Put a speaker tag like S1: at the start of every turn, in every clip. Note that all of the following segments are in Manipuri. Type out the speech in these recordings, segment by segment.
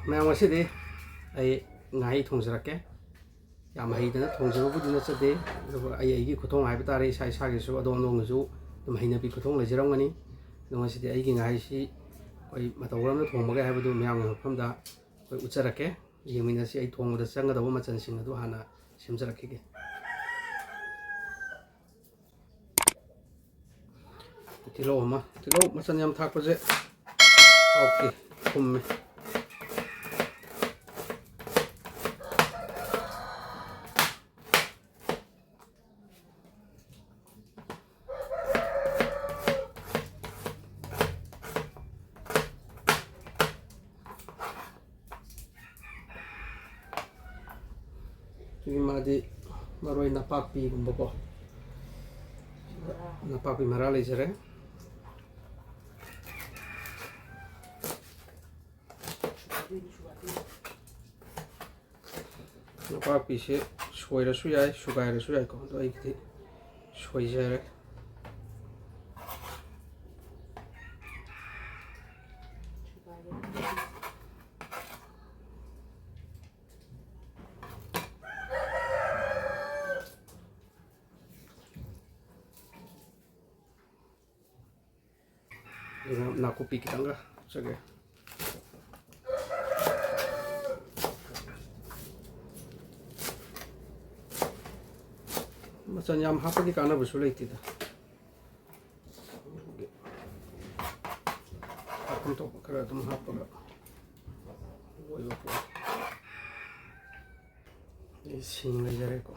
S1: Mẹ mà đi ai ngay thùng ra cái yam hay đó thùng ra bút nó sẽ đi rồi ai cái khung hay bị ta đây sai sai cái số đông đông số tụi hay nó bị khung lấy rong anh nó sẽ đi ai cái ngay si ai mà tàu nó thùng mà cái hay bị tụi mèo nó không đã ai út ra cái giờ mình sẽ ai thùng đó sang cái đó mà chân sinh đó hana xem ra cái kilo mà chân yam thắc cái gì ok thùng Madi maroi napapi gumboko napapi marali jere napapi se soira su yai sugai ra su yai ko do ai ki soi jere nakupi kita enggak saja macam yam apa di kana bersulai tidak aku tuh kerja tuh apa gak woi apa ini single jari kok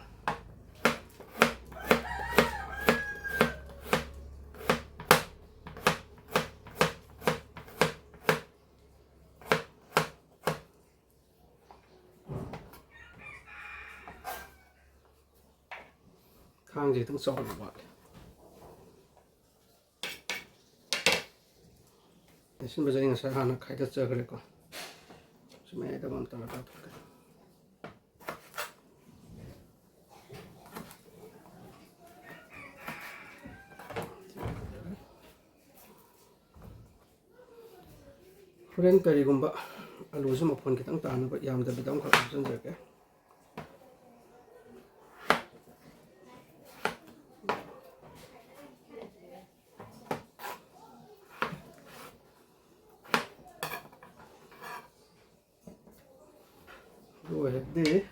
S1: thang gì cũng sôi được vậy. Xin bây giờ anh sẽ hàn khai thật chơi cái con. Chúng mẹ đã làm tao tao thôi. Friend kari gumba alu sama phone kitang tan ba yam da bidang kha option je ke go ahead de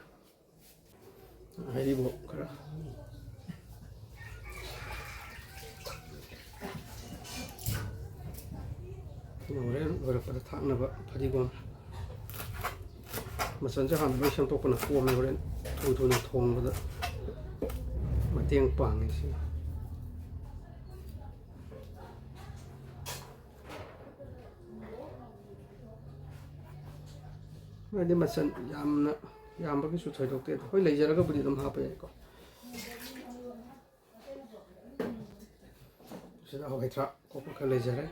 S1: ai bo kara rồi phải thẳng là vậy phải đi qua mà sẵn cho hẳn với xem tôi còn là cua mình rồi thôi thôi thùng rồi đó mà tiếng bảng này xí này đi mà sẵn yam cái số thời đầu tiên hơi lấy ra nó có bị làm hấp vậy con sẽ là hơi thạ có cái lấy ra đấy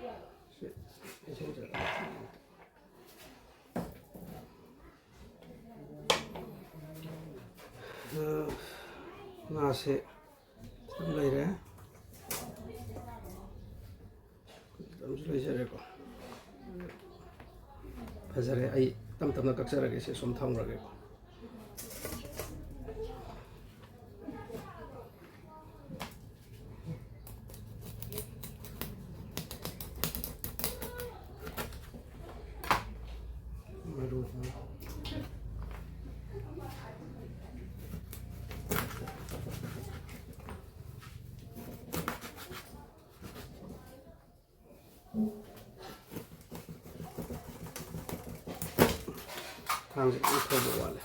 S1: nasi lấy đấy lấy ra đấy con bây giờ đấy ai tâm tâm nó cắt ra cái sẽ xôm thông rồi cái thang sẽ cũng thôi bộ này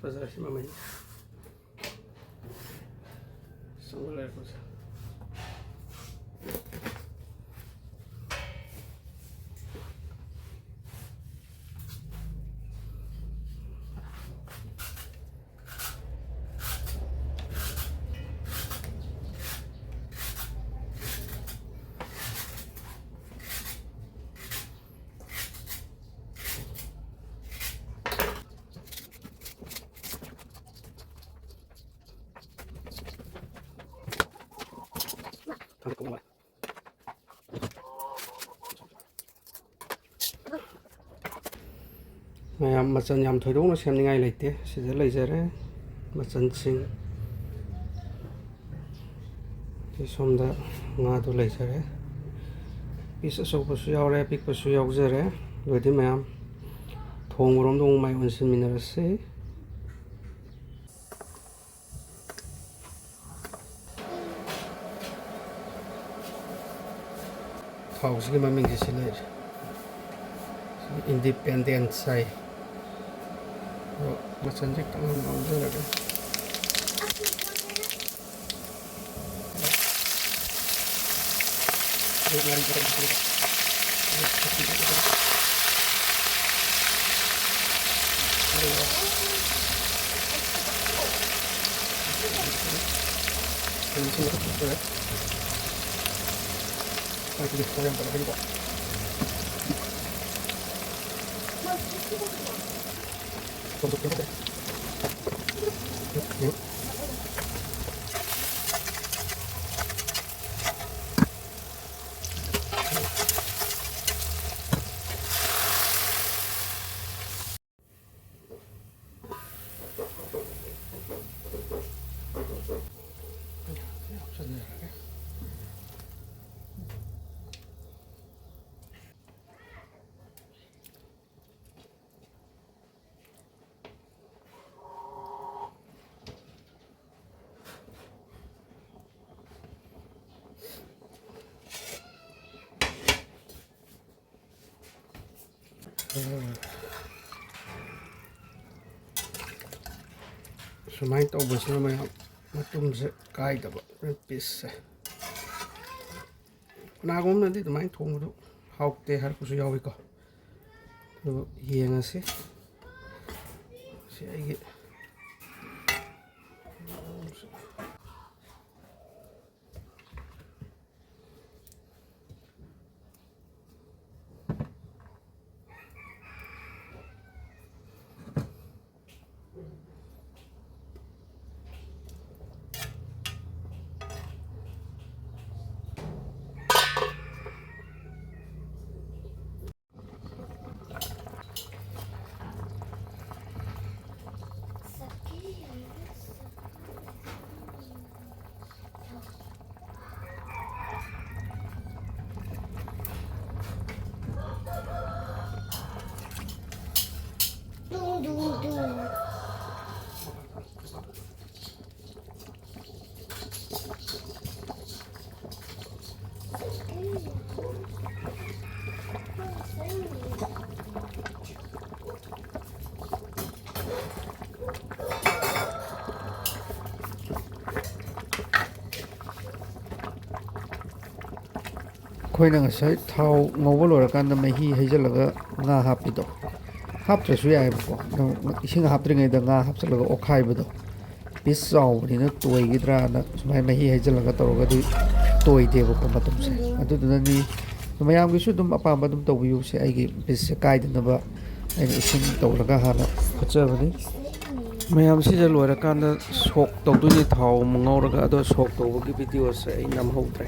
S1: pasar si mamãe são levos ꯃꯌꯥꯝ ꯃꯆꯜ ꯌꯥꯝ ꯊꯣꯏꯗꯣꯛꯅ ꯁꯦꯝꯅꯤꯡꯉꯥꯏ ꯂꯩꯇꯦ ꯁꯤꯗ ꯂꯩꯖꯔꯦ ꯃꯆꯜꯁꯤꯡ ꯁꯣꯝꯗ ꯉꯥꯗꯨ ꯂꯩꯖꯔꯦ ꯄꯤꯁ ꯑꯆꯧꯕꯁꯨ ꯌꯥꯎꯔꯦ ꯑꯄꯤꯛꯄꯁꯨ ꯌꯥꯎꯖꯔꯦ ꯑꯗꯨꯗꯤ ꯃꯌꯥꯝ ꯊꯣꯡꯕꯔꯣꯝꯗ ꯑꯃꯨꯛ ꯃꯥꯏ ꯑꯣꯟꯁꯤꯟꯃꯤꯟꯅꯔꯁꯤ ꯊꯥꯎꯁꯤꯒꯤ ꯃꯃꯤꯡꯁꯤ ꯁꯤ ꯂꯩꯔꯦ independent sai macam je tak mau je lagi Sumai taubasna mayam matumse kaidaba pisse nagomnadi dumai thongdu haukte har kusu yawi ko yengasi si aigi ꯑꯩꯈꯣꯏꯅ ꯉꯁꯥꯏ ꯊꯥꯎ ꯉꯧꯕ ꯂꯣꯏꯔꯀꯥꯟꯗ ꯃꯍꯤ ꯍꯩꯖꯤꯜꯂꯒ ꯉꯥ ꯍꯥꯞꯄꯤꯗꯣ ꯍꯥꯞꯇ꯭ꯔꯁꯨ ꯌꯥꯏꯕꯀꯣ ꯏꯁꯤꯡ ꯍꯥꯞꯇ꯭ꯔꯤꯉꯩꯗ ꯉꯥ ꯍꯥꯞꯆꯤꯜꯂꯒ ꯑꯣꯠꯈꯥꯏꯕꯗꯣ ꯄꯤꯁ ꯆꯥꯎꯕꯅꯤꯅ ꯇꯣꯏꯒꯗ꯭ꯔꯥꯅ ꯁꯨꯃꯥꯏꯅ ꯃꯍꯤ ꯍꯩꯖꯤꯜꯂꯒ ꯇꯧꯔꯒꯗꯤ ꯇꯣꯏꯗꯦꯕꯀꯣ ꯃꯇꯨꯝꯁꯦ ꯑꯗꯨꯗꯨꯅꯅꯤ ꯃꯌꯥꯝꯒꯤꯁꯨ ꯑꯗꯨꯝ ꯑꯄꯥꯝꯕ ꯑꯗꯨꯝ ꯇꯧꯕꯤꯌꯨꯁꯦ ꯑꯩꯒꯤ ꯄꯤꯁꯁꯦ ꯀꯥꯏꯗꯅꯕ ꯑꯩꯅ ꯏꯁꯤꯡ ꯇꯧꯔꯒ ꯍꯥꯟꯅ ꯐꯨꯠꯆꯕꯅꯤ ꯃꯌꯥꯝꯁꯤꯗ ꯂꯣꯏꯔꯀꯥꯟꯗ ꯁꯣꯛ ꯇꯧꯗꯣꯏꯅꯤ ꯊꯥꯎ ꯑꯃꯨꯛ ꯉꯧꯔꯒ ꯑꯗꯣ ꯁꯣꯛ ꯇꯧꯕꯒꯤ ꯚꯤꯗꯤꯑꯣꯁꯦ ꯑꯩ ꯅꯝꯍꯧꯗ꯭ꯔꯦ